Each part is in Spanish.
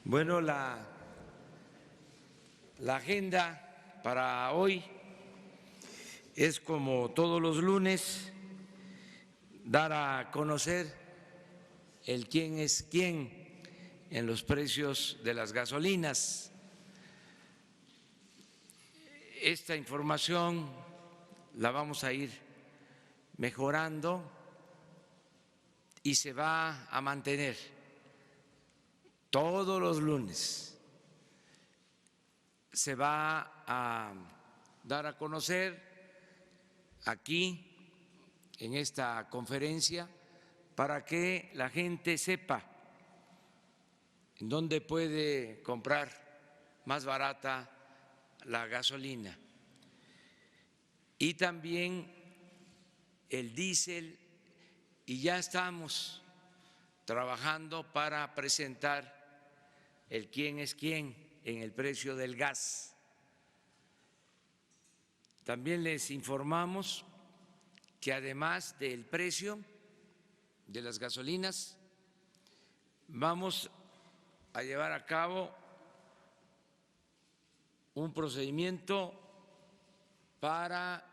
Bueno, la agenda para hoy es, como todos los lunes, dar a conocer el quién es quién en los precios de las gasolinas. Esta información la vamos a ir mejorando y se va a mantener todos los lunes. Se va a dar a conocer aquí en esta conferencia para que la gente sepa en dónde puede comprar más barata la gasolina y también el diésel, y ya estamos trabajando para presentar el quién es quién en el precio del gas. También les informamos que además del precio de las gasolinas, vamos a llevar a cabo un procedimiento para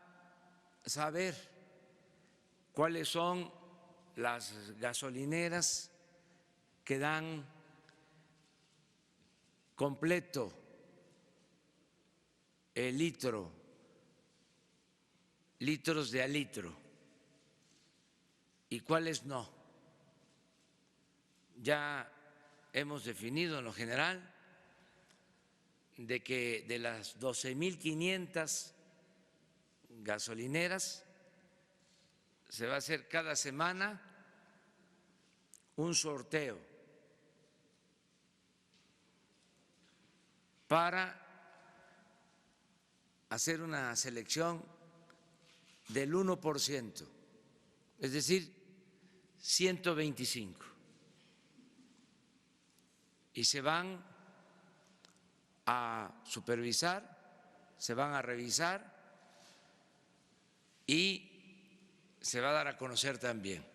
saber cuáles son las gasolineras que dan completo el litro, litros de a litro, y cuáles no. Ya hemos definido en lo general de que de las 12.500 gasolineras se va a hacer cada semana un sorteo para hacer una selección del 1%, es decir, 125, y se van a supervisar, se van a revisar y se va a dar a conocer también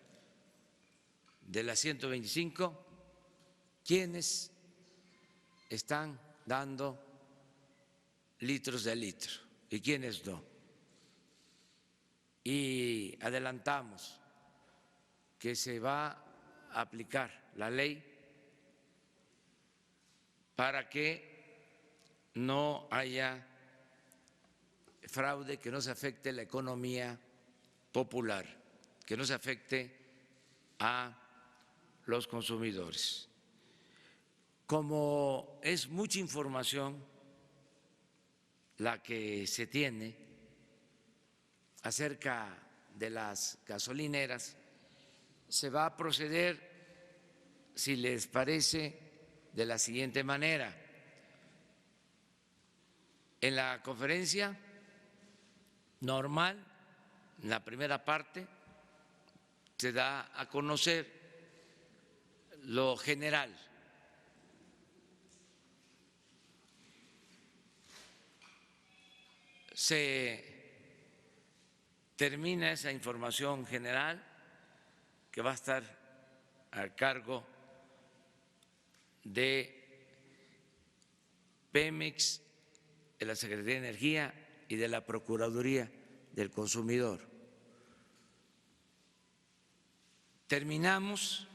de las 125 quiénes están dando litros de litro y quiénes no. Y adelantamos que se va a aplicar la ley para que no haya fraude, que no se afecte la economía popular, que no se afecte a los consumidores. Como es mucha información la que se tiene acerca de las gasolineras, se va a proceder, si les parece, de la siguiente manera. En la conferencia normal, en la primera parte, se da a conocer lo general. Se termina esa información general que va a estar a cargo de Pemex, de la Secretaría de Energía y de la Procuraduría del Consumidor. Terminamos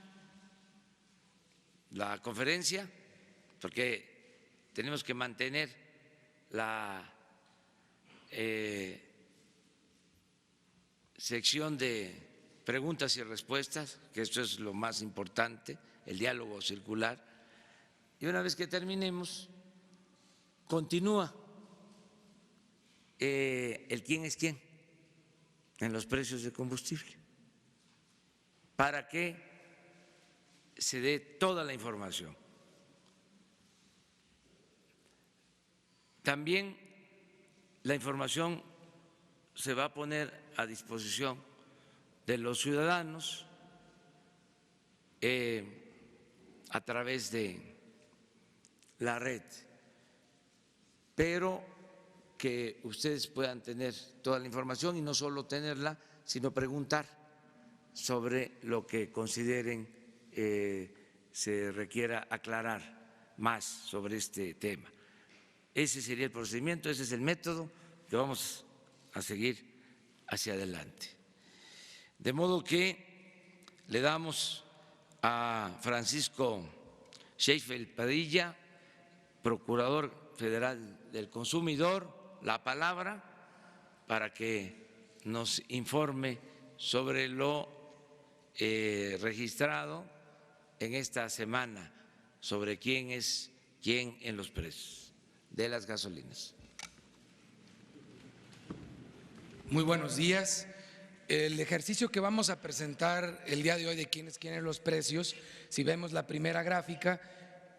la conferencia porque tenemos que mantener la sección de preguntas y respuestas, que esto es lo más importante, el diálogo circular, y una vez que terminemos, continúa el quién es quién en los precios de combustible, para que se dé toda la información. También la información se va a poner a disposición de los ciudadanos a través de la red, pero que ustedes puedan tener toda la información y no solo tenerla, sino preguntar sobre lo que consideren se requiera aclarar más sobre este tema. Ese sería el procedimiento, ese es el método que vamos a seguir hacia adelante. De modo que le damos a Francisco Sheffield Padilla, Procurador Federal del Consumidor, la palabra para que nos informe sobre lo registrado en esta semana, sobre quién es quién en los precios de las gasolinas. Muy buenos días. El ejercicio que vamos a presentar el día de hoy de quién es quién en los precios, si vemos la primera gráfica,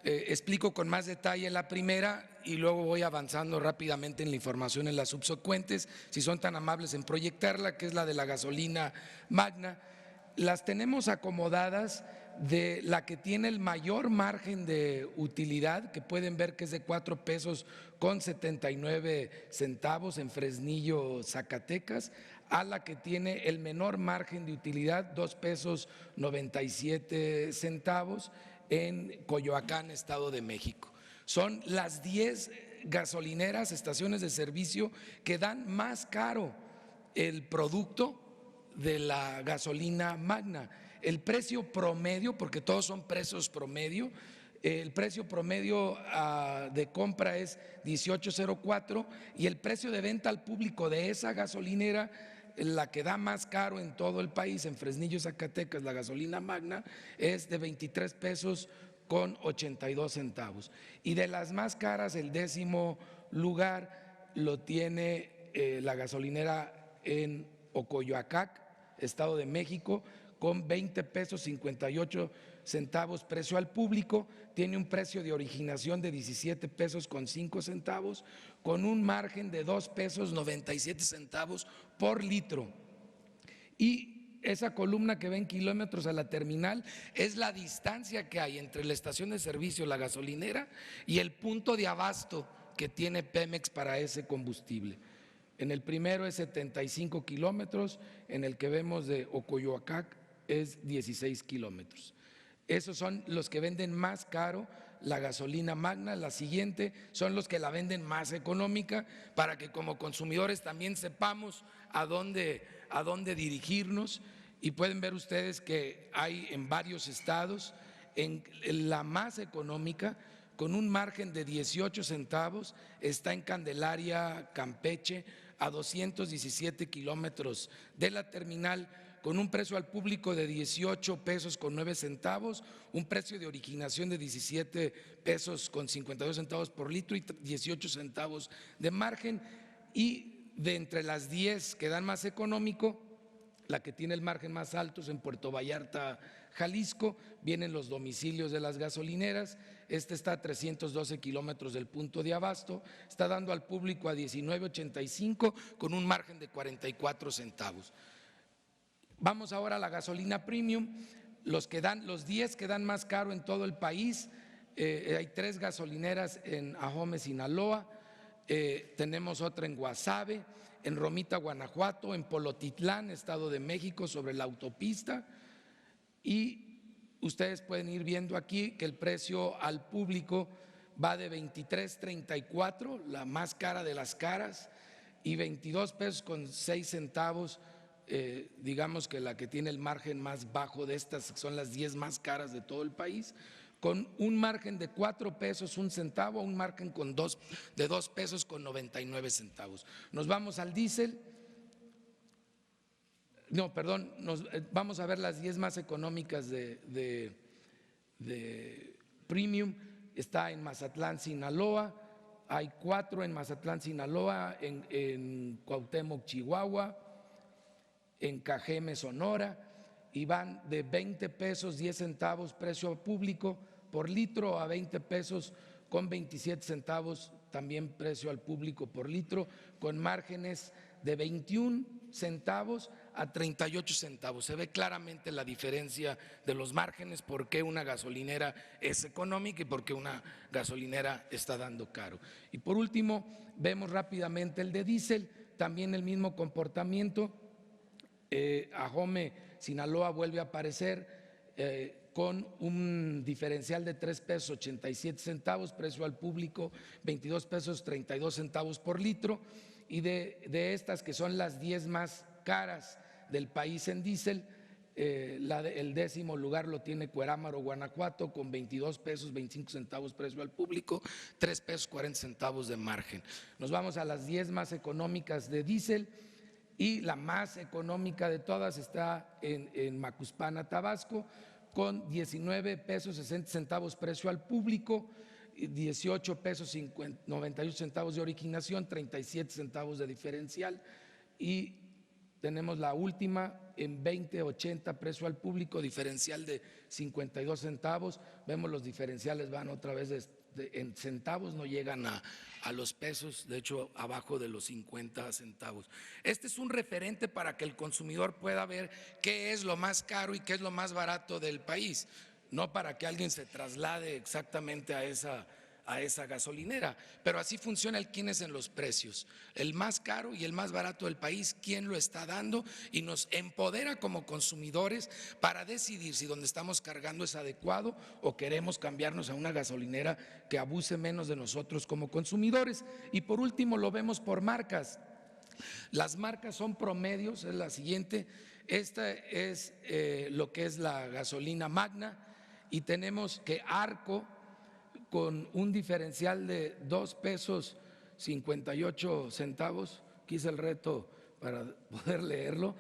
explico con más detalle la primera y luego voy avanzando rápidamente en la información en las subsecuentes, si son tan amables en proyectarla, que es la de la gasolina Magna. Las tenemos acomodadas de la que tiene el mayor margen de utilidad, que pueden ver que es de 4 pesos con 79 centavos en Fresnillo, Zacatecas, a la que tiene el menor margen de utilidad, 2 pesos 97 centavos en Coyoacán, Estado de México. Son las 10 gasolineras, estaciones de servicio que dan más caro el producto de la gasolina Magna. El precio promedio, porque todos son precios promedio, el precio promedio de compra es 18.04 y el precio de venta al público de esa gasolinera, la que da más caro en todo el país, en Fresnillo, Zacatecas, la gasolina Magna, es de 23 pesos con 82 centavos. Y de las más caras, el 10º lugar lo tiene la gasolinera en Ocoyoacac, Estado de México, con 20 pesos 58 centavos precio al público, tiene un precio de originación de 17 pesos con 5 centavos, con un margen de 2 pesos 97 centavos por litro. Y esa columna que ven kilómetros a la terminal es la distancia que hay entre la estación de servicio, la gasolinera, y el punto de abasto que tiene Pemex para ese combustible. En el primero es 75 kilómetros, en el que vemos de Ocoyoacac es 16 kilómetros. Esos son los que venden más caro la gasolina Magna. La siguiente son los que la venden más económica, para que como consumidores también sepamos a dónde dirigirnos. Y pueden ver ustedes que hay en varios estados. En la más económica, con un margen de 18 centavos, está en Candelaria, Campeche, a 217 kilómetros de la terminal, con un precio al público de 18 pesos con 9 centavos, un precio de originación de 17 pesos con 52 centavos por litro y 18 centavos de margen. Y de entre las 10 que dan más económico, la que tiene el margen más alto es en Puerto Vallarta, Jalisco. Vienen los domicilios de las gasolineras. Este está a 312 kilómetros del punto de abasto, está dando al público a 19.85 con un margen de 44 centavos. Vamos ahora a la gasolina premium, los 10 que dan más caro en todo el país. Hay 3 gasolineras en Ahome, Sinaloa, tenemos otra en Guasave, en Romita, Guanajuato, en Polotitlán, Estado de México, sobre la autopista. Y ustedes pueden ir viendo aquí que el precio al público va de 23.34, la más cara de las caras, y 22 pesos con 6 centavos, digamos que la que tiene el margen más bajo de estas, son las 10 más caras de todo el país, con un margen de 4 pesos 1 centavo, un margen de 2 pesos con 99 centavos. Nos vamos al diésel. No, perdón, vamos a ver las 10 más económicas de premium. Está en Mazatlán, Sinaloa, hay 4 en Mazatlán, Sinaloa, en Cuauhtémoc, Chihuahua, en Cajeme, Sonora, y van de 20 pesos 10 centavos precio público por litro a 20 pesos con 27 centavos también precio al público por litro, con márgenes de 21 centavos a 38 centavos. Se ve claramente la diferencia de los márgenes, por qué una gasolinera es económica y por qué una gasolinera está dando caro. Y por último, vemos rápidamente el de diésel, también el mismo comportamiento. Ahome, Sinaloa vuelve a aparecer con un diferencial de 3 pesos 87 centavos, precio al público 22 pesos 32 centavos por litro, y de estas que son las 10 más caras del país en diésel, el 10º lugar lo tiene Cuerámaro, Guanajuato, con 22 pesos 25 centavos precio al público, 3 pesos 40 centavos de margen. Nos vamos a las 10 más económicas de diésel, y la más económica de todas está en Macuspana, Tabasco, con 19 pesos 60 centavos precio al público, 18 pesos 98 centavos de originación, 37 centavos de diferencial, y tenemos la última en 20.80 precio al público, diferencial de 52 centavos. Vemos los diferenciales van otra vez en centavos, no llegan a los pesos, de hecho abajo de los 50 centavos. Este es un referente para que el consumidor pueda ver qué es lo más caro y qué es lo más barato del país, no para que alguien se traslade exactamente a esa gasolinera, pero así funciona el quién es en los precios, el más caro y el más barato del país, quién lo está dando, y nos empodera como consumidores para decidir si donde estamos cargando es adecuado o queremos cambiarnos a una gasolinera que abuse menos de nosotros como consumidores. Y por último lo vemos por marcas. Las marcas son promedios, es la siguiente. Esta es lo que es la gasolina Magna, y tenemos que Arco, con un diferencial de 2 pesos 58 centavos, quise el reto para poder leerlo,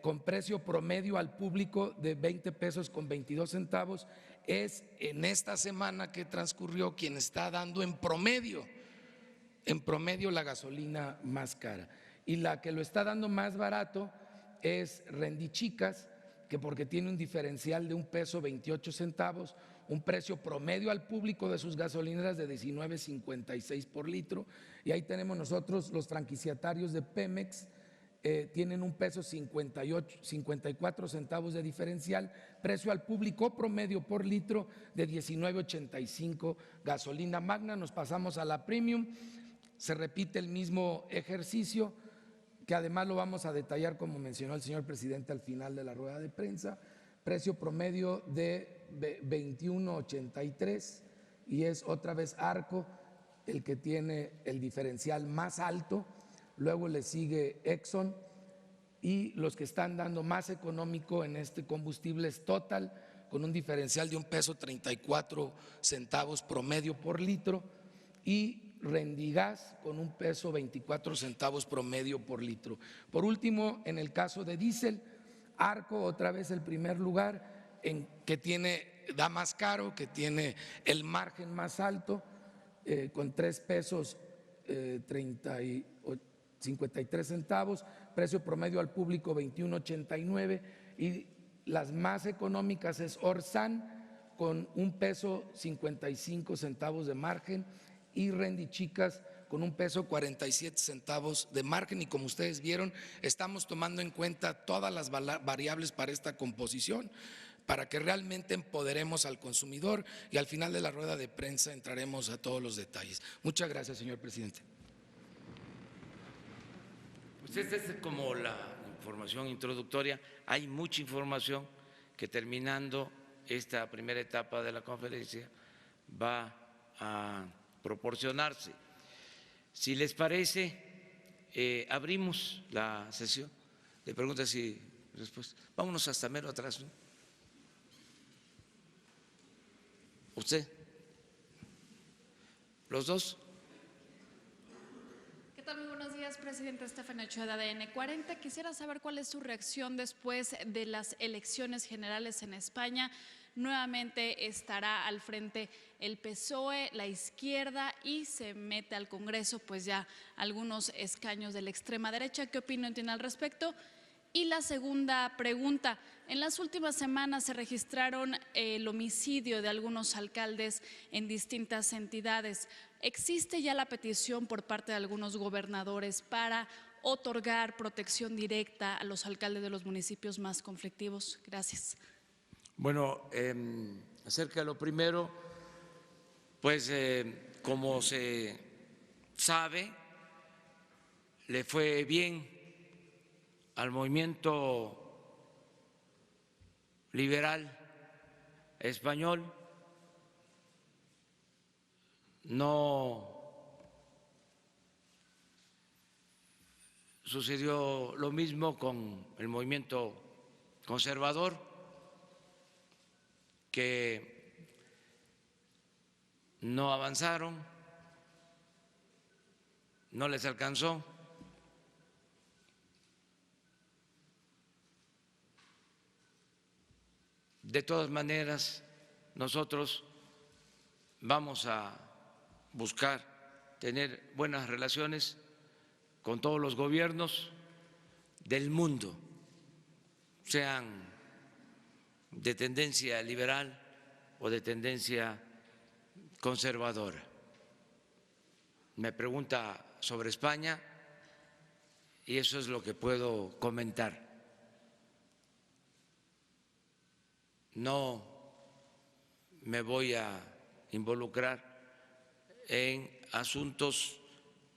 con precio promedio al público de 20 pesos con 22 centavos, es en esta semana que transcurrió quien está dando en promedio la gasolina más cara. Y la que lo está dando más barato es Rendichicas, que porque tiene un diferencial de 1 peso 28 centavos, un precio promedio al público de sus gasolineras de 19.56 por litro, y ahí tenemos nosotros los franquiciatarios de Pemex, tienen 1 peso 54 centavos de diferencial, precio al público promedio por litro de 19.85. Gasolina Magna. Nos pasamos a la Premium, se repite el mismo ejercicio, que además lo vamos a detallar como mencionó el señor presidente al final de la rueda de prensa. Precio promedio de 21.83, y es otra vez Arco el que tiene el diferencial más alto, luego le sigue Exxon, y los que están dando más económico en este combustible es Total, con un diferencial de 1 peso 34 centavos promedio por litro, y Rendigas con 1 peso 24 centavos promedio por litro. Por último, en el caso de diésel, Arco otra vez el primer lugar, en que da más caro, que tiene el margen más alto, con 3 pesos 53 centavos, precio promedio al público 21.89, y las más económicas es Orsan con 1 peso 55 centavos de margen, y Rendichicas con 1 peso 47 centavos de margen. Y como ustedes vieron, estamos tomando en cuenta todas las variables para esta composición, para que realmente empoderemos al consumidor, y al final de la rueda de prensa entraremos a todos los detalles. Muchas gracias, señor presidente. Pues esta es como la información introductoria. Hay mucha información que, terminando esta primera etapa de la conferencia, va a proporcionarse. Si les parece, abrimos la sesión de preguntas y respuestas. Vámonos hasta mero atrás, ¿no? ¿Usted? ¿Los dos? ¿Qué tal? Muy buenos días, presidente. Estefania Ochoa de ADN 40. Quisiera saber cuál es su reacción después de las elecciones generales en España. Nuevamente estará al frente el PSOE, la izquierda, y se mete al Congreso pues ya algunos escaños de la extrema derecha. ¿Qué opinión tiene al respecto? Y la segunda pregunta: en las últimas semanas se registraron el homicidio de algunos alcaldes en distintas entidades. ¿Existe ya la petición por parte de algunos gobernadores para otorgar protección directa a los alcaldes de los municipios más conflictivos? Gracias. Bueno, acerca de lo primero, pues como se sabe, le fue bien al movimiento liberal español, no sucedió lo mismo con el movimiento conservador, que no avanzaron, no les alcanzó. De todas maneras, nosotros vamos a buscar tener buenas relaciones con todos los gobiernos del mundo, sean de tendencia liberal o de tendencia conservadora. Me pregunta sobre España y eso es lo que puedo comentar. No me voy a involucrar en asuntos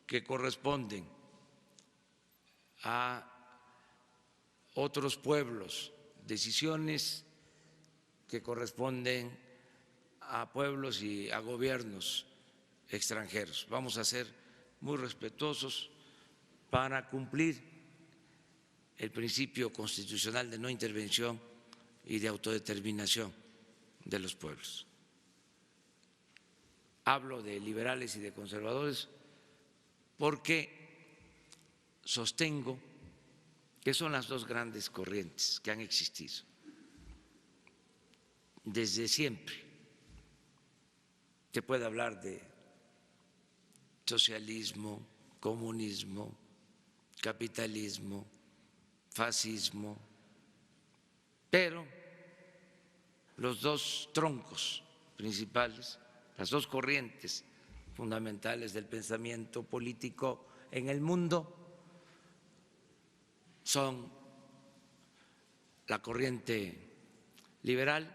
que corresponden a otros pueblos, decisiones que corresponden a pueblos y a gobiernos extranjeros. Vamos a ser muy respetuosos para cumplir el principio constitucional de no intervención y de autodeterminación de los pueblos. Hablo de liberales y de conservadores porque sostengo que son las dos grandes corrientes que han existido desde siempre. Se puede hablar de socialismo, comunismo, capitalismo, fascismo, pero los dos troncos principales, las dos corrientes fundamentales del pensamiento político en el mundo son la corriente liberal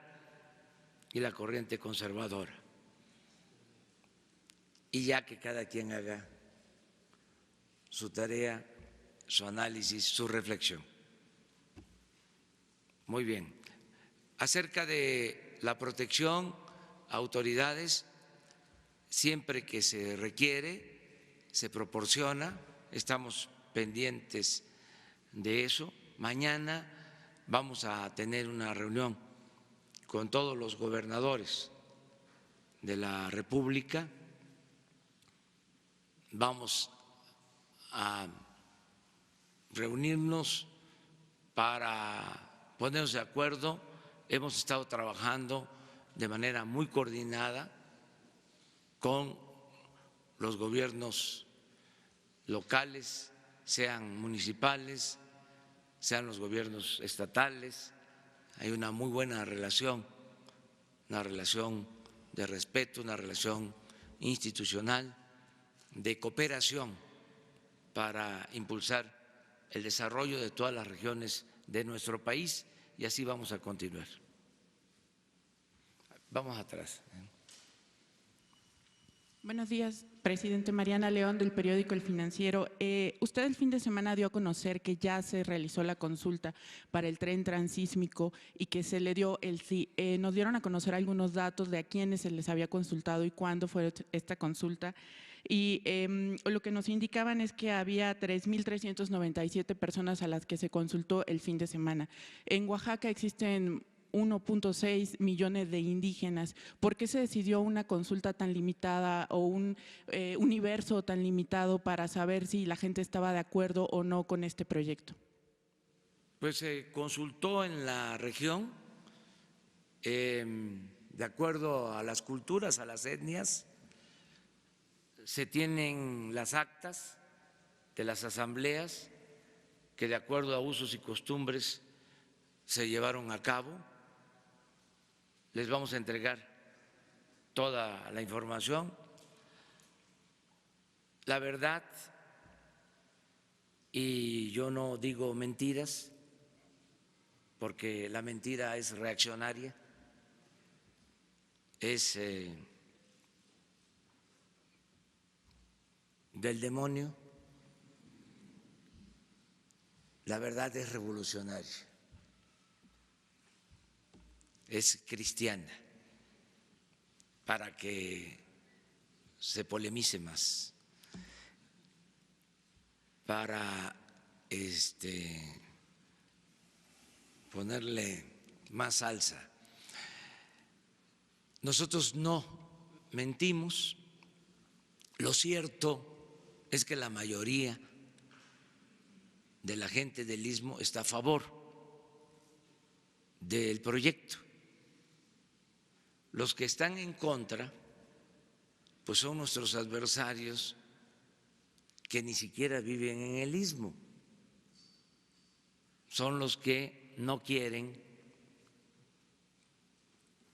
y la corriente conservadora. Y ya que cada quien haga su tarea, su análisis, su reflexión. Muy bien. Acerca de la protección a autoridades, siempre que se requiere, se proporciona, estamos pendientes de eso. Mañana vamos a tener una reunión con todos los gobernadores de la República. Vamos a reunirnos para ponernos de acuerdo. Hemos estado trabajando de manera muy coordinada con los gobiernos locales, sean municipales, sean los gobiernos estatales. Hay una muy buena relación, una relación de respeto, una relación institucional, de cooperación para impulsar el desarrollo de todas las regiones de nuestro país, y así vamos a continuar. Vamos atrás. Buenos días, presidente. Mariana León, del periódico El Financiero. Usted el fin de semana dio a conocer que ya se realizó la consulta para el tren transísmico y que se le dio el sí. Nos dieron a conocer algunos datos de a quiénes se les había consultado y cuándo fue esta consulta. Y lo que nos indicaban es que había 3.397 personas a las que se consultó el fin de semana. En Oaxaca existen 1.6 millones de indígenas. ¿Por qué se decidió una consulta tan limitada o un universo tan limitado para saber si la gente estaba de acuerdo o no con este proyecto? Pues se consultó en la región de acuerdo a las culturas, a las etnias. Se tienen las actas de las asambleas que de acuerdo a usos y costumbres se llevaron a cabo. Les vamos a entregar toda la información. La verdad y yo no digo mentiras, porque la mentira es reaccionaria, es del demonio. La verdad es revolucionaria, es cristiana, para que se polemice más, para ponerle más salsa. Nosotros no mentimos. Lo cierto es que la mayoría de la gente del Istmo está a favor del proyecto. Los que están en contra, pues son nuestros adversarios que ni siquiera viven en el Istmo. Son los que no quieren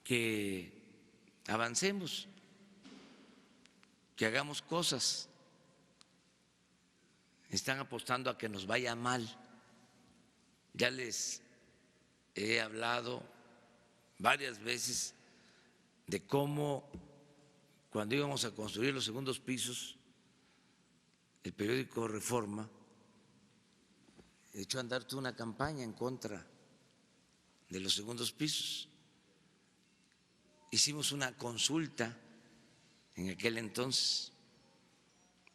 que avancemos, que hagamos cosas. Están apostando a que nos vaya mal. Ya les he hablado varias veces de cómo cuando íbamos a construir los segundos pisos, el periódico Reforma echó a andar toda una campaña en contra de los segundos pisos. Hicimos una consulta en aquel entonces,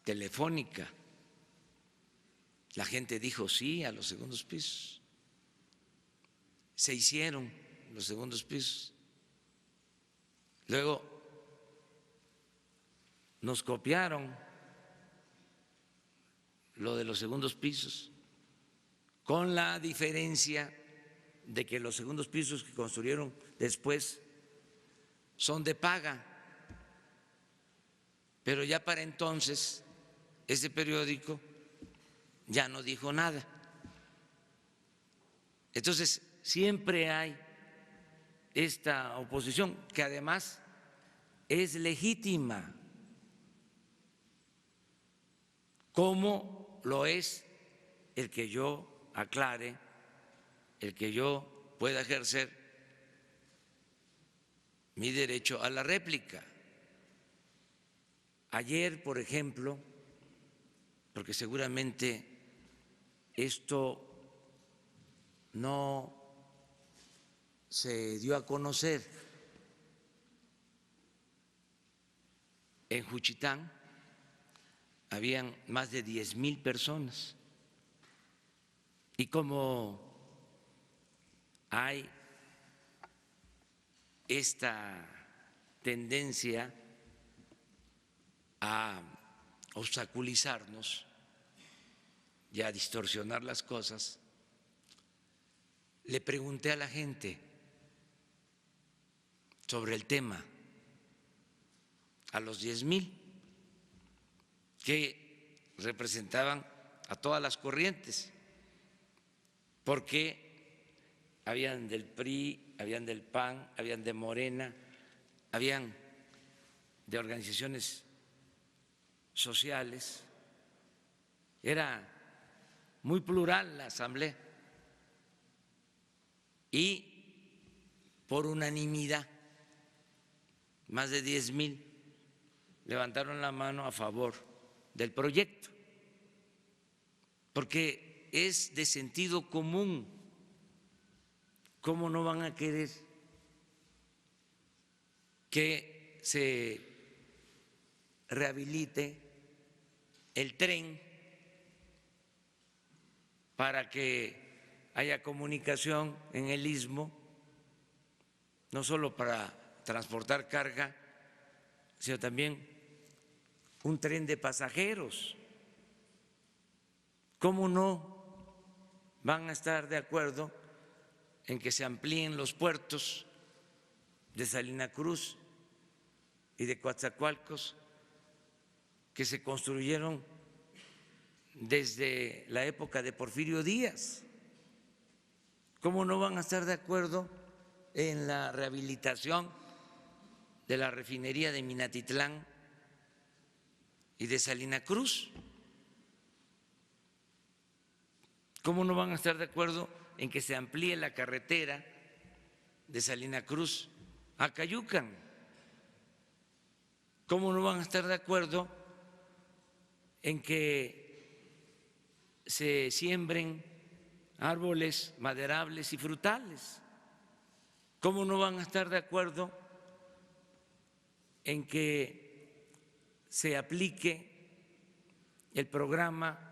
telefónica. La gente dijo sí a los segundos pisos. Se hicieron los segundos pisos. Luego nos copiaron lo de los segundos pisos, con la diferencia de que los segundos pisos que construyeron después son de paga. Pero ya para entonces ese periódico ya no dijo nada. Entonces siempre hay esta oposición, que además es legítima, como lo es el que yo aclare, el que yo pueda ejercer mi derecho a la réplica. Ayer, por ejemplo, porque seguramente esto no se dio a conocer, en Juchitán habían más de 10,000 personas. Y como hay esta tendencia a obstaculizarnos y a distorsionar las cosas, le pregunté a la gente sobre el tema, a los 10,000 que representaban a todas las corrientes, porque habían del PRI, habían del PAN, habían de Morena, habían de organizaciones sociales. Era muy plural la asamblea y por unanimidad más de 10,000 levantaron la mano a favor del proyecto, porque es de sentido común. ¿Cómo no van a querer que se rehabilite el tren para que haya comunicación en el Istmo, no solo para transportar carga, sino también un tren de pasajeros? ¿Cómo no van a estar de acuerdo en que se amplíen los puertos de Salina Cruz y de Coatzacoalcos, que se construyeron desde la época de Porfirio Díaz? ¿Cómo no van a estar de acuerdo en la rehabilitación de la refinería de Minatitlán y de Salina Cruz? ¿Cómo no van a estar de acuerdo en que se amplíe la carretera de Salina Cruz a Cayucan? ¿Cómo no van a estar de acuerdo en que se siembren árboles maderables y frutales? ¿Cómo no van a estar de acuerdo en que se aplique el programa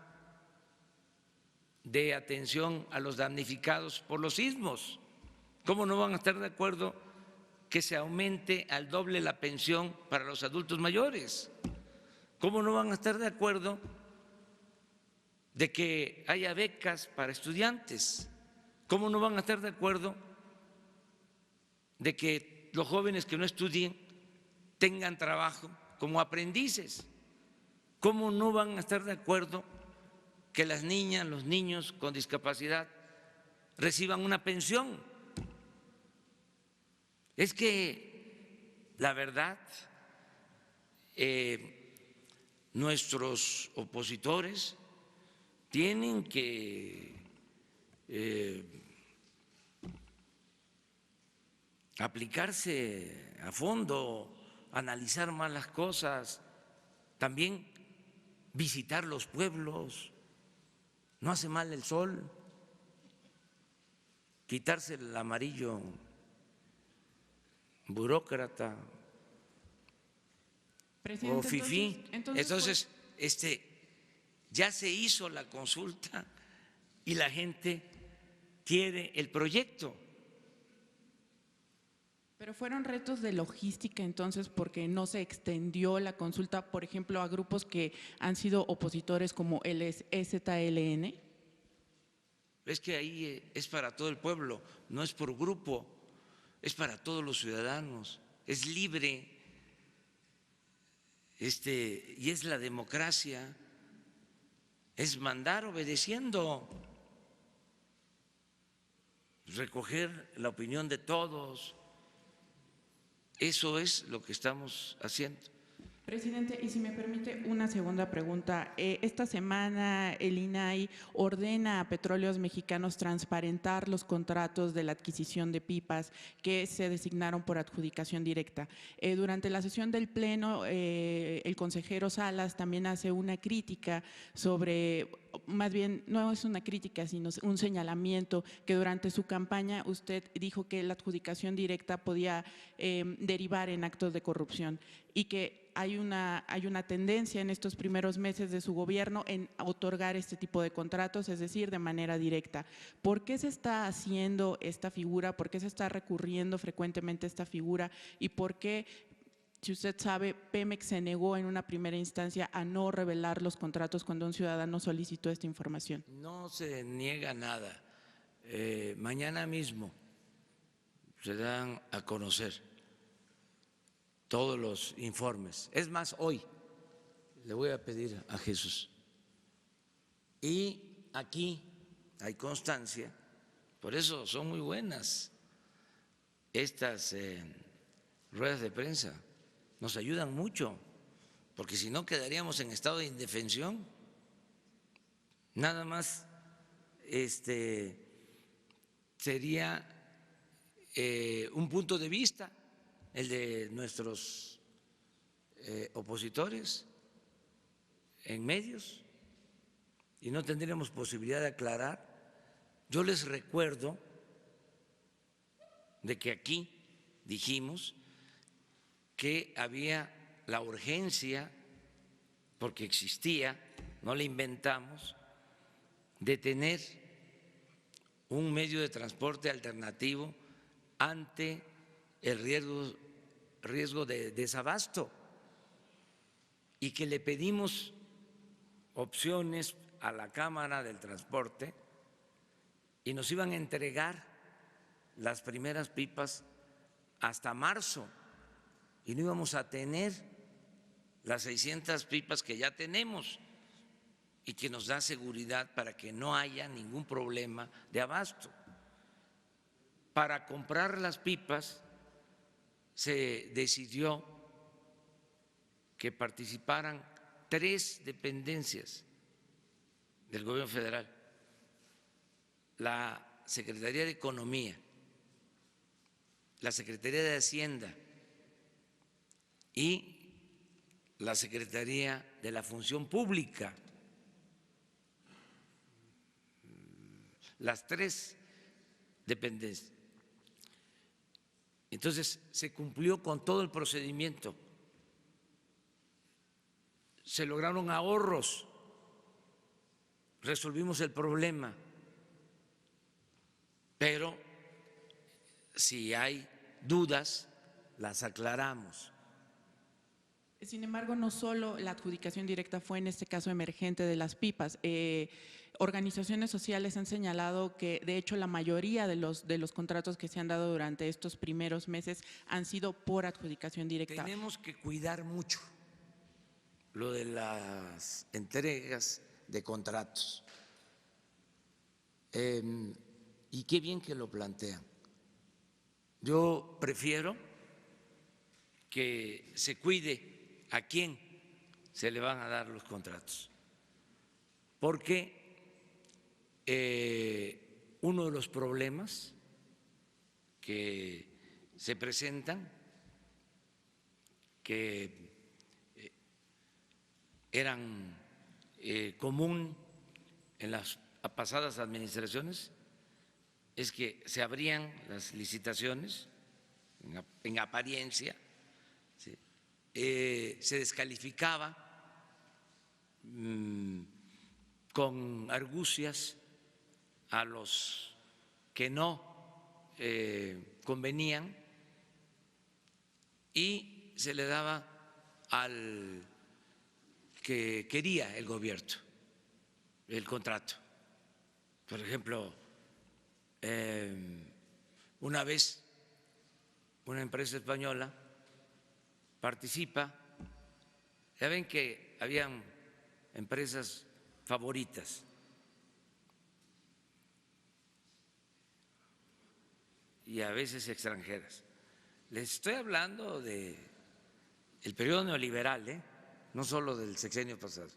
de atención a los damnificados por los sismos? ¿Cómo no van a estar de acuerdo que se aumente al doble la pensión para los adultos mayores? ¿Cómo no van a estar de acuerdo de que haya becas para estudiantes? ¿Cómo no van a estar de acuerdo de que los jóvenes que no estudien tengan trabajo como aprendices? ¿Cómo no van a estar de acuerdo que las niñas, los niños con discapacidad reciban una pensión? Es que la verdad, nuestros opositores tienen que aplicarse a fondo, analizar más las cosas, también visitar los pueblos. No hace mal el sol, quitarse el amarillo burócrata o fifí. Entonces, ya se hizo la consulta y la gente quiere el proyecto. Pero fueron retos de logística entonces porque no se extendió la consulta, por ejemplo, a grupos que han sido opositores como el EZLN. Es que ahí es para todo el pueblo, no es por grupo, es para todos los ciudadanos, es libre, y es la democracia, es mandar obedeciendo, recoger la opinión de todos. Eso es lo que estamos haciendo. Presidente, y si me permite una segunda pregunta. Esta semana el INAI ordena a Petróleos Mexicanos transparentar los contratos de la adquisición de pipas que se designaron por adjudicación directa. Durante la sesión del Pleno, el consejero Salas también hace una crítica sobre, más bien no es una crítica, sino un señalamiento que durante su campaña usted dijo que la adjudicación directa podía derivar en actos de corrupción y que hay una tendencia en estos primeros meses de su gobierno en otorgar este tipo de contratos, es decir, de manera directa. ¿Por qué se está haciendo esta figura? ¿Por qué se está recurriendo frecuentemente a esta figura? ¿Y por qué, si usted sabe, Pemex se negó en una primera instancia a no revelar los contratos cuando un ciudadano solicitó esta información? No se niega nada. Mañana mismo se dan a conocer todos los informes. Es más, hoy le voy a pedir a Jesús. Y aquí hay constancia, por eso son muy buenas estas ruedas de prensa, nos ayudan mucho, porque si no quedaríamos en estado de indefensión. Nada más sería un punto de vista el de nuestros opositores en medios y no tendríamos posibilidad de aclarar. Yo les recuerdo de que aquí dijimos que había la urgencia, porque existía, no la inventamos, de tener un medio de transporte alternativo ante el riesgo de desabasto y que le pedimos opciones a la Cámara del Transporte y nos iban a entregar las primeras pipas hasta marzo y no íbamos a tener las 600 pipas que ya tenemos y que nos da seguridad para que no haya ningún problema de abasto. Para comprar las pipas se decidió que participaran 3 dependencias del gobierno federal la Secretaría de Economía, la Secretaría de Hacienda y la Secretaría de la Función Pública, las tres dependencias. Entonces, se cumplió con todo el procedimiento, se lograron ahorros, resolvimos el problema, pero si hay dudas, las aclaramos. Sin embargo, no solo la adjudicación directa fue en este caso emergente de las pipas. Organizaciones sociales han señalado que, de hecho, la mayoría de los contratos que se han dado durante estos primeros meses han sido por adjudicación directa. Tenemos que cuidar mucho lo de las entregas de contratos. Y qué bien que lo plantean. Yo prefiero que se cuide a quién se le van a dar los contratos, porque uno de los problemas que se presentan, que eran común en las pasadas administraciones, es que se abrían las licitaciones en apariencia, ¿sí? Se descalificaba con argucias a los que no convenían y se le daba al que quería el gobierno el contrato. Por ejemplo, una vez una empresa española participa, ya ven que habían empresas favoritas, y a veces extranjeras. Les estoy hablando del periodo neoliberal, no solo del sexenio pasado.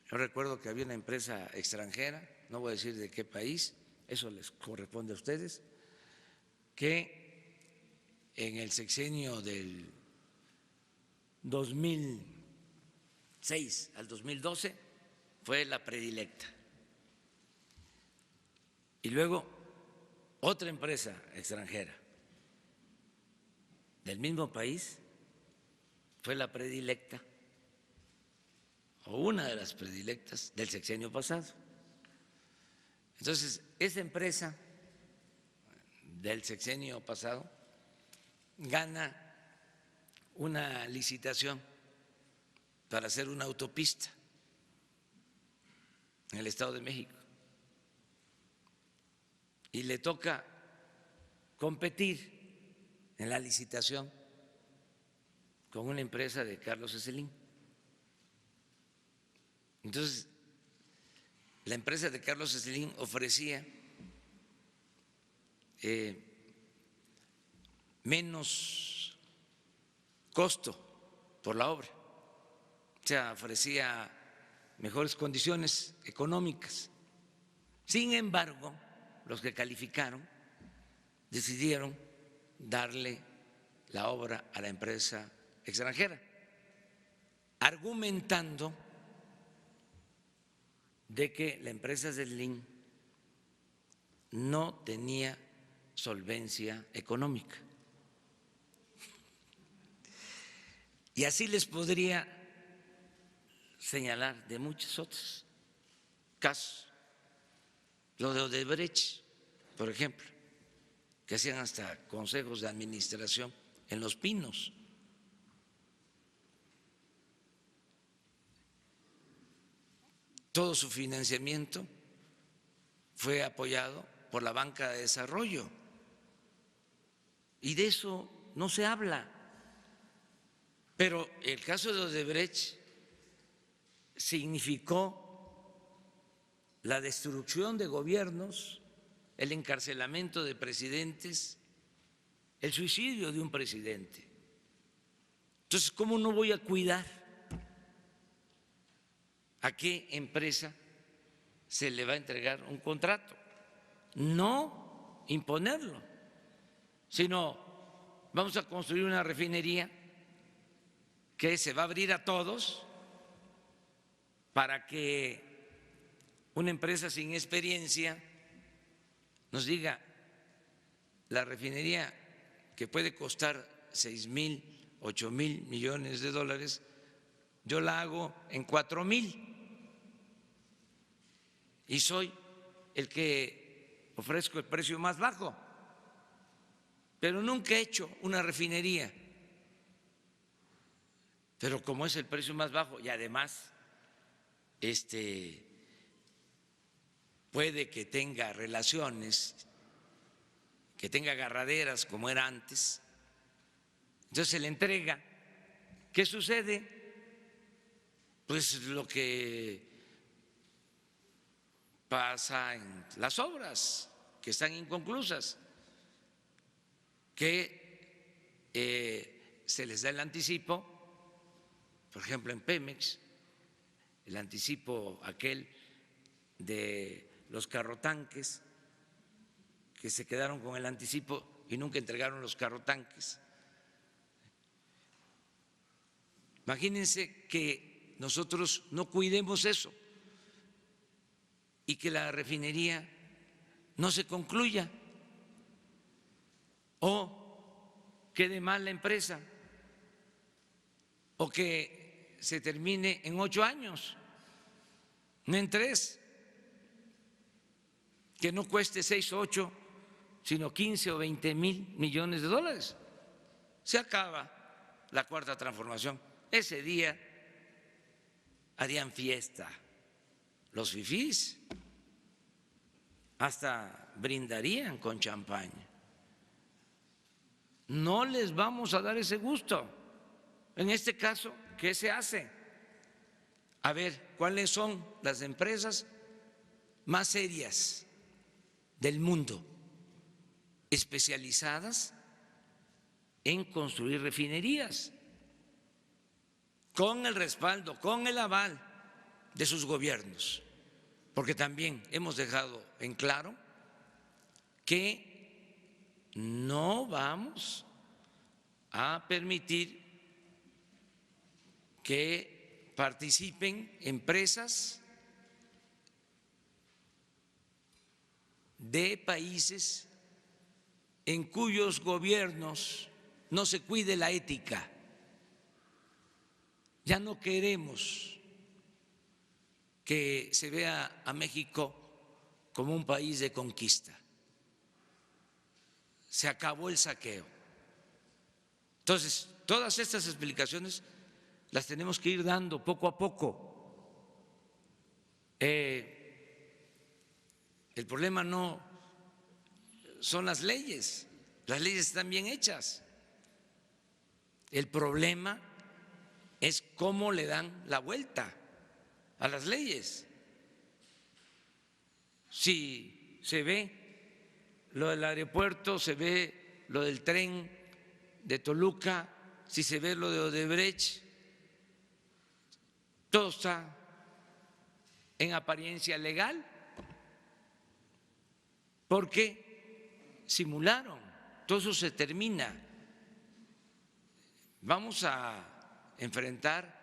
Yo recuerdo que había una empresa extranjera, no voy a decir de qué país, eso les corresponde a ustedes, que en el sexenio del 2006 al 2012 fue la predilecta. Y luego otra empresa extranjera del mismo país fue la predilecta, o una de las predilectas del sexenio pasado. Entonces, esa empresa del sexenio pasado gana una licitación para hacer una autopista en el Estado de México y le toca competir en la licitación con una empresa de Carlos Slim. Entonces, la empresa de Carlos Slim ofrecía menos costo por la obra, o sea, ofrecía mejores condiciones económicas. Sin embargo, los que calificaron decidieron darle la obra a la empresa extranjera, argumentando de que la empresa Slim no tenía solvencia económica. Y así les podría señalar de muchos otros casos. Lo de Odebrecht, por ejemplo, que hacían hasta consejos de administración en Los Pinos. Todo su financiamiento fue apoyado por la banca de desarrollo. Y de eso no se habla. Pero el caso de Odebrecht significó la destrucción de gobiernos, el encarcelamiento de presidentes, el suicidio de un presidente. Entonces, ¿cómo no voy a cuidar a qué empresa se le va a entregar un contrato, no imponerlo, sino vamos a construir una refinería que se va a abrir a todos para que una empresa sin experiencia nos diga: la refinería que puede costar 6,000, 8,000 millones de dólares, yo la hago en 4,000 y soy el que ofrezco el precio más bajo, pero nunca he hecho una refinería. Pero como es el precio más bajo y además puede que tenga relaciones, que tenga agarraderas como era antes, entonces se le entrega. ¿Qué sucede? Pues lo que pasa en las obras que están inconclusas, que se les da el anticipo, por ejemplo en Pemex, el anticipo aquel de los carrotanques, que se quedaron con el anticipo y nunca entregaron los carrotanques. Imagínense que nosotros no cuidemos eso y que la refinería no se concluya o quede mal la empresa o que se termine en 8 años, no en 3, que no cueste 6 o 8, sino 15 o 20 mil millones de dólares. Se acaba la cuarta transformación. Ese día harían fiesta los fifís, hasta brindarían con champaña. No les vamos a dar ese gusto. En este caso, ¿qué se hace? A ver, ¿cuáles son las empresas más serias del mundo especializadas en construir refinerías, con el respaldo, con el aval de sus gobiernos? Porque también hemos dejado en claro que no vamos a permitir que participen empresas de países en cuyos gobiernos no se cuide la ética. Ya no queremos que se vea a México como un país de conquista. Se acabó el saqueo. Entonces, todas estas explicaciones las tenemos que ir dando poco a poco. El problema no son las leyes están bien hechas. El problema es cómo le dan la vuelta a las leyes. Si se ve lo del aeropuerto, se ve lo del tren de Toluca, si se ve lo de Odebrecht, todo está en apariencia legal, porque simularon, todo eso se termina. Vamos a enfrentar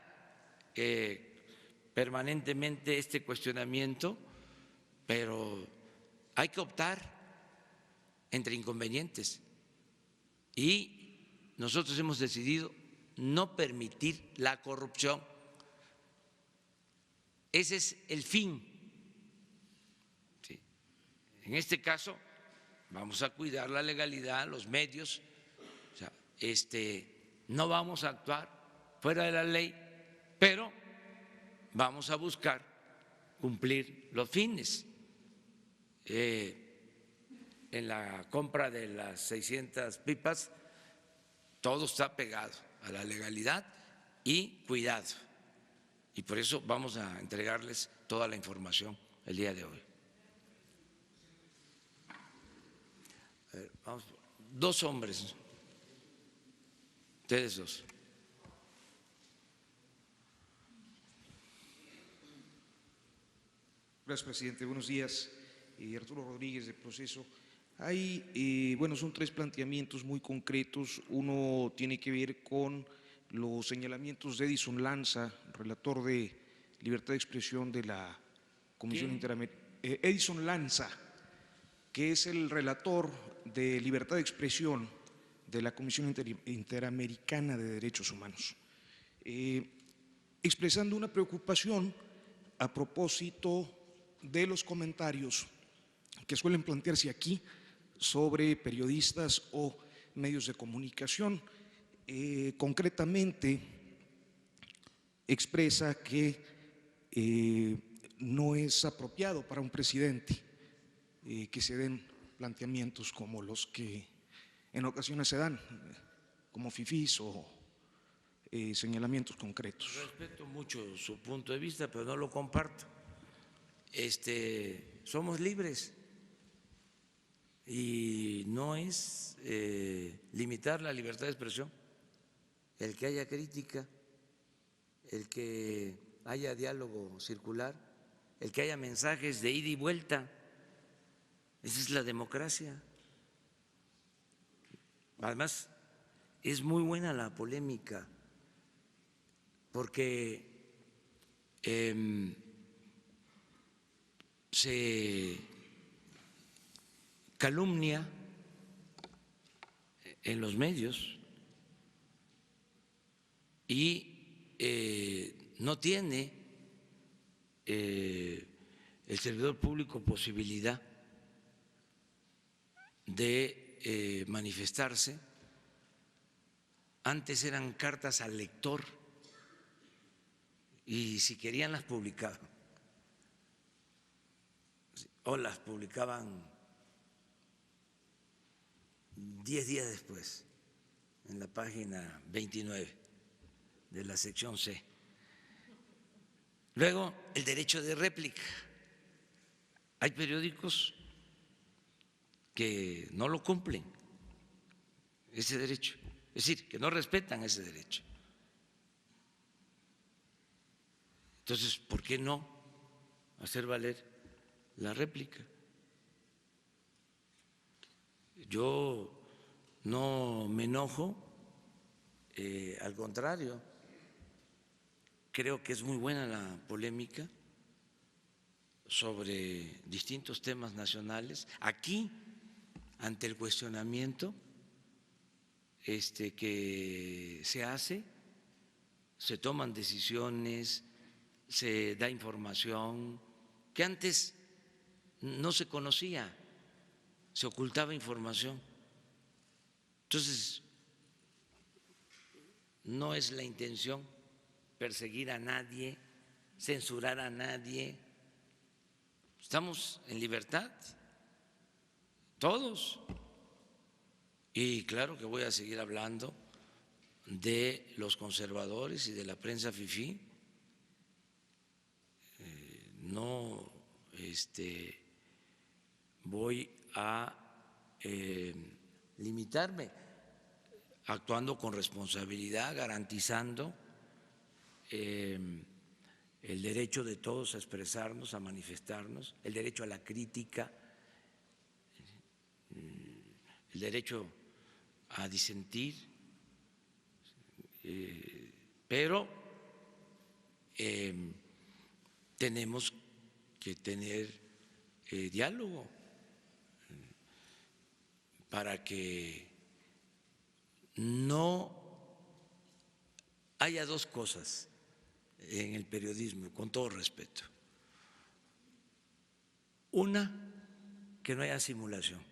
permanentemente este cuestionamiento, pero hay que optar entre inconvenientes y nosotros hemos decidido no permitir la corrupción. Ese es el fin. ¿Sí? En este caso vamos a cuidar la legalidad, los medios, o sea, no vamos a actuar fuera de la ley, pero vamos a buscar cumplir los fines. En la compra de las 600 pipas, todo está pegado a la legalidad y cuidado. Y por eso vamos a entregarles toda la información el día de hoy. A ver, vamos, 2 hombres, ustedes 2. Gracias, presidente. Buenos días. Arturo Rodríguez, de Proceso. Bueno, son tres planteamientos muy concretos. Uno tiene que ver con los señalamientos de Edison Lanza, relator de libertad de expresión de la Comisión Interamericana. Edison Lanza, que es el relator de libertad de expresión de la Comisión Interamericana de Derechos Humanos, expresando una preocupación a propósito de los comentarios que suelen plantearse aquí sobre periodistas o medios de comunicación. Concretamente, expresa que no es apropiado para un presidente que se den planteamientos como los que en ocasiones se dan, como fifís o señalamientos concretos. Respeto mucho su punto de vista, pero no lo comparto. Somos libres y no es limitar la libertad de expresión el que haya crítica, el que haya diálogo circular, el que haya mensajes de ida y vuelta. Esa es la democracia. Además, es muy buena la polémica porque se calumnia en los medios y no tiene el servidor público posibilidad de manifestarse. Antes eran cartas al lector y si querían las publicaban o las publicaban 10 días después en la página 29 de la sección C. Luego, el derecho de réplica. Hay periódicos que no lo cumplen, ese derecho, es decir, que no respetan ese derecho. Entonces, ¿por qué no hacer valer la réplica? Yo no me enojo, al contrario, creo que es muy buena la polémica sobre distintos temas nacionales. Aquí, ante el cuestionamiento que se hace, se toman decisiones, se da información que antes no se conocía, se ocultaba información. Entonces, no es la intención perseguir a nadie, censurar a nadie. Estamos en libertad, todos. Y claro que voy a seguir hablando de los conservadores y de la prensa fifí. No voy a limitarme, actuando con responsabilidad, garantizando el derecho de todos a expresarnos, a manifestarnos, el derecho a la crítica, el derecho a disentir, pero tenemos que tener diálogo para que no haya dos cosas en el periodismo, con todo respeto. Una, que no haya simulación,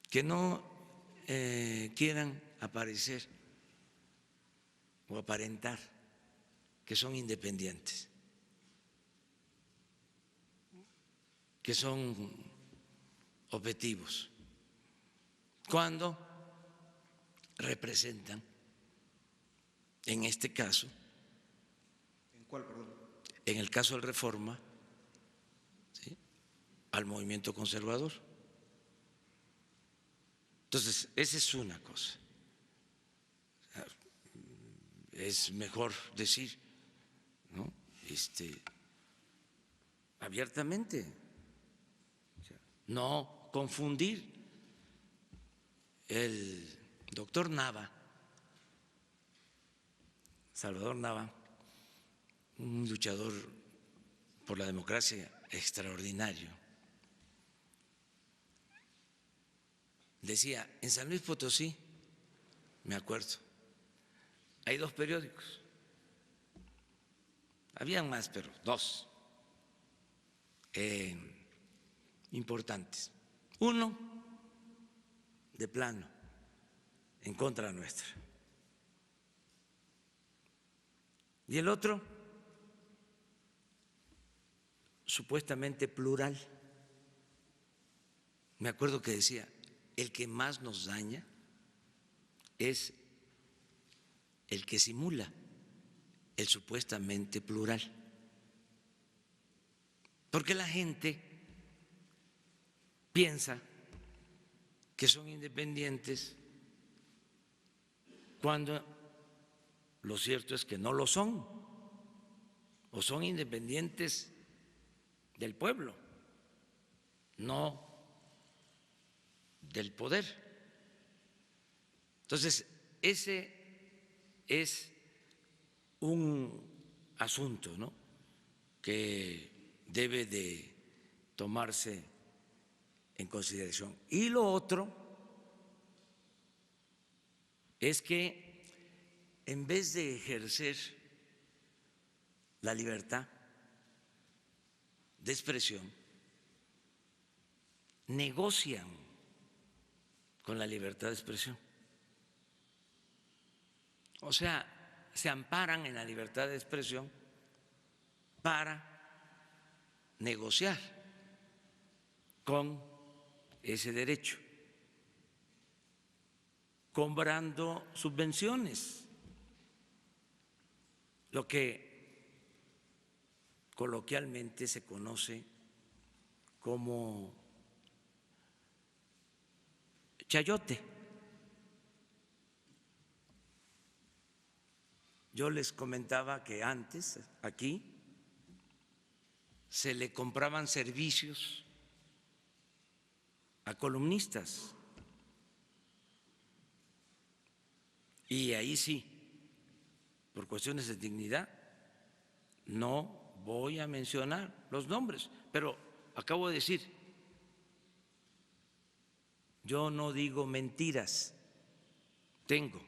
que no quieran aparecer o aparentar que son independientes, que son objetivos, cuando representan, en este caso, ¿En cuál, perdón? en el caso del Reforma, ¿sí?, al movimiento conservador. Entonces, esa es una cosa. Es mejor decir, ¿no?, abiertamente. O sea, no confundir. El doctor Nava, Salvador Nava, un luchador por la democracia extraordinario, decía, en San Luis Potosí, me acuerdo, hay 2 periódicos, habían más, pero 2 importantes. Uno, de plano, en contra nuestra. Y el otro, supuestamente plural. Me acuerdo que decía, el que más nos daña es el que simula el supuestamente plural. Porque la gente piensa que son independientes cuando lo cierto es que no lo son, o son independientes del pueblo, no del poder. Entonces, ese es un asunto, ¿no?, que debe de tomarse en consideración. Y lo otro es que en vez de ejercer la libertad de expresión, negocian con la libertad de expresión. O sea, se amparan en la libertad de expresión para negociar con ese derecho, cobrando subvenciones, lo que coloquialmente se conoce como chayote. Yo les comentaba que antes aquí se le compraban servicios a columnistas y ahí sí, por cuestiones de dignidad, no voy a mencionar los nombres, pero acabo de decir, yo no digo mentiras, tengo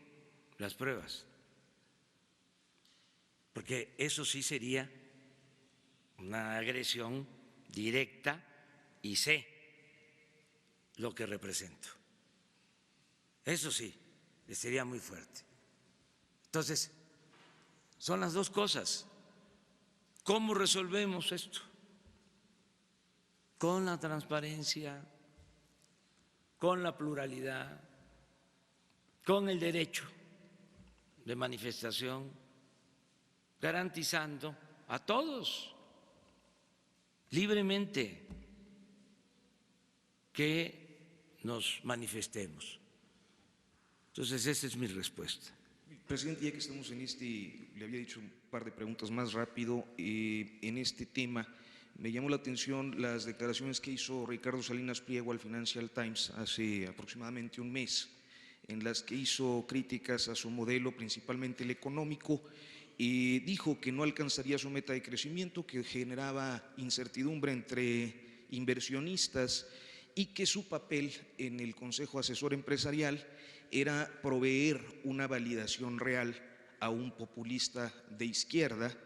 las pruebas, porque eso sí sería una agresión directa y sé lo que represento. Eso sí, sería muy fuerte. Entonces, son las 2 cosas. ¿Cómo resolvemos esto? Con la transparencia, con la pluralidad, con el derecho de manifestación, garantizando a todos libremente que nos manifestemos. Entonces, esa es mi respuesta. Presidente, ya que estamos en le había dicho un par de preguntas más rápido, en este tema, me llamó la atención las declaraciones que hizo Ricardo Salinas Pliego al Financial Times hace aproximadamente un mes, en las que hizo críticas a su modelo, principalmente el económico, y dijo que no alcanzaría su meta de crecimiento, que generaba incertidumbre entre inversionistas y que su papel en el Consejo Asesor Empresarial era proveer una validación real a un populista de izquierda,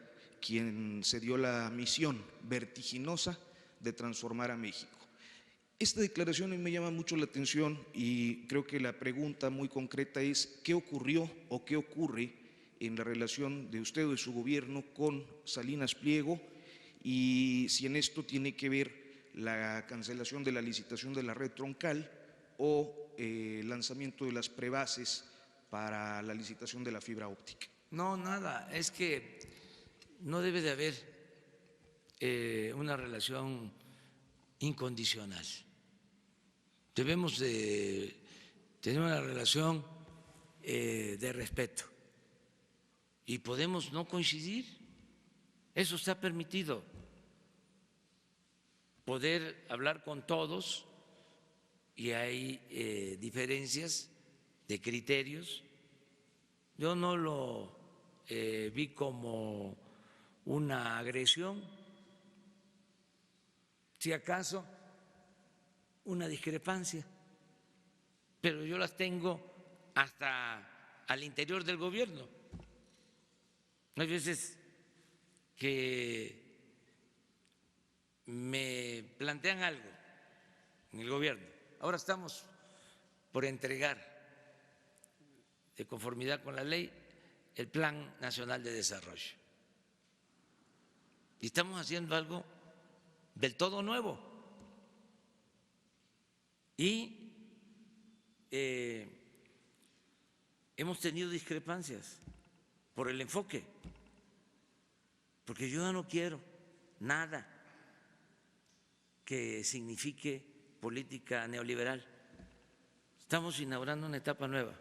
quien se dio la misión vertiginosa de transformar a México. Esta declaración me llama mucho la atención y creo que la pregunta muy concreta es ¿qué ocurrió o qué ocurre en la relación de usted o de su gobierno con Salinas Pliego y si en esto tiene que ver la cancelación de la licitación de la red troncal o el lanzamiento de las prebases para la licitación de la fibra óptica? No, nada, es que no debe de haber una relación incondicional. Debemos de tener una relación de respeto y podemos no coincidir, eso está permitido, poder hablar con todos y hay diferencias de criterios. Yo no lo vi como una agresión, si acaso una discrepancia, pero yo las tengo hasta al interior del gobierno. Hay veces que me plantean algo en el gobierno. Ahora estamos por entregar, de conformidad con la ley, el Plan Nacional de Desarrollo. Y estamos haciendo algo del todo nuevo. Y hemos tenido discrepancias por el enfoque, porque yo ya no quiero nada que signifique política neoliberal. Estamos inaugurando una etapa nueva,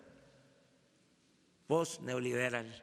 post-neoliberal.